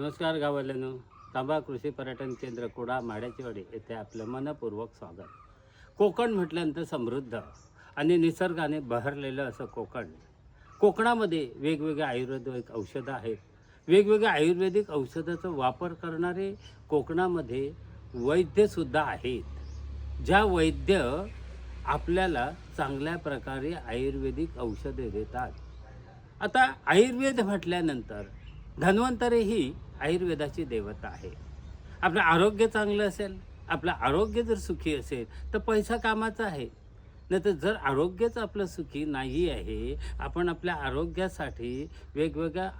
नमस्कार गावाल्यांनो, तांबा कृषी पर्यटन केंद्र कुडा माड्याचीवाडी येथे आपलं मनपूर्वक स्वागत. कोकण म्हटल्यानंतर समृद्ध आणि निसर्गाने बहरलेलं असं कोकण. कोकणामध्ये वेगवेगळे आयुर्वेदिक औषधं आहेत. वेगवेगळ्या आयुर्वेदिक औषधाचा वापर करणारे कोकणामध्ये वैद्यसुद्धा आहेत. ज्या वैद्य आपल्याला चांगल्या प्रकारे आयुर्वेदिक औषधे देतात. आता आयुर्वेद म्हटल्यानंतर धन्वंतरी ही आयुर्वेदाची देवता आहे. आपलं आरोग्य चांगलं असेल, आपलं आरोग्य जर सुखी असेल तर पैसा कामाचा आहे. नाहीतर जर आरोग्यच आपलं सुखी नाही आहे, आपण आपल्या आरोग्यासाठी वेगवेगळ्या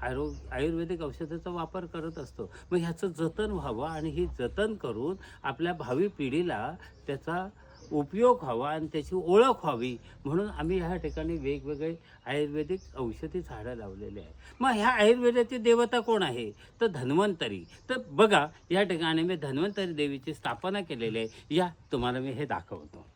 आयुर्वेदिक औषधाचा वापर करत असतो. मग ह्याचं जतन व्हावं आणि ही जतन करून आपल्या भावी पिढीला त्याचा उपयोग व्हावा आणि त्याची ओळख व्हावी म्हणून आम्ही ह्या ठिकाणी वेगवेगळे आयुर्वेदिक औषधी झाडं लावलेले आहे. मग ह्या आयुर्वेदाची देवता कोण आहे तर धन्वंतरी. तर बघा, या ठिकाणी मी धन्वंतरी देवीची स्थापना केलेली आहे. या तुम्हाला मी हे दाखवतो.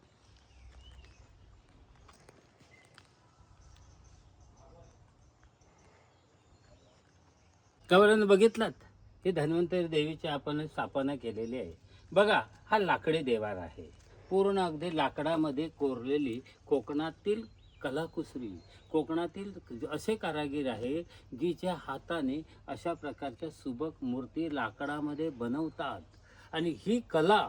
कवरानं बघितलात, ही धन्वंतरी देवीची आपण स्थापना केलेली आहे. बघा, हा लाकडी देवार आहे. पूर्ण अगदी लाकडामध्ये कोरलेली कोकणातील कलाकुसरी, कोकणातील असे कारागीर आहे की ज्या हाताने अशा प्रकारच्या सुबक मूर्ती लाकडामध्ये बनवतात आणि ही कला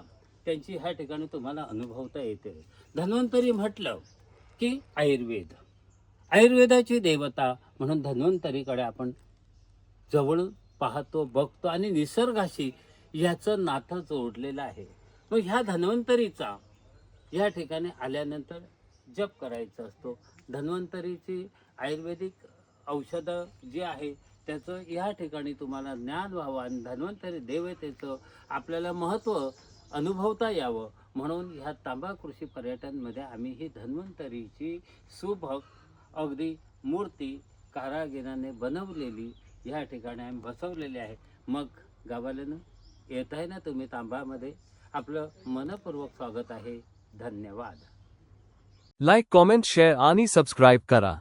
त्यांची ह्या ठिकाणी तुम्हाला अनुभवता येते. धन्वंतरी म्हटलं की आयुर्वेदाची देवता म्हणून धन्वंतरीकडे आपण जवळून पाहतो, बघतो आणि निसर्गाशी याचं नातं जोडलेलं आहे. मग ह्या धन्वंतरीचा या ठिकाणी आल्यानंतर जप करायचा असतो. धन्वंतरीची आयुर्वेदिक औषधं जी आहे त्याचं या ठिकाणी तुम्हाला ज्ञान व्हावं आणि धन्वंतरी देवतेचं आपल्याला महत्त्व अनुभवता यावं म्हणून ह्या तांबा कृषी पर्यटनमध्ये आम्ही ही धन्वंतरीची सुबक अगदी मूर्ती कारागिराने बनवलेली या ठिकाणी आम्ही बसवलेली आहे. मग गावाल्यानं येत आहे ना तुम्ही तांबामध्ये, आपलं मनपूर्वक स्वागत आहे. धन्यवाद. लाईक, कॉमेंट, शेअर आणि सबस्क्राईब करा.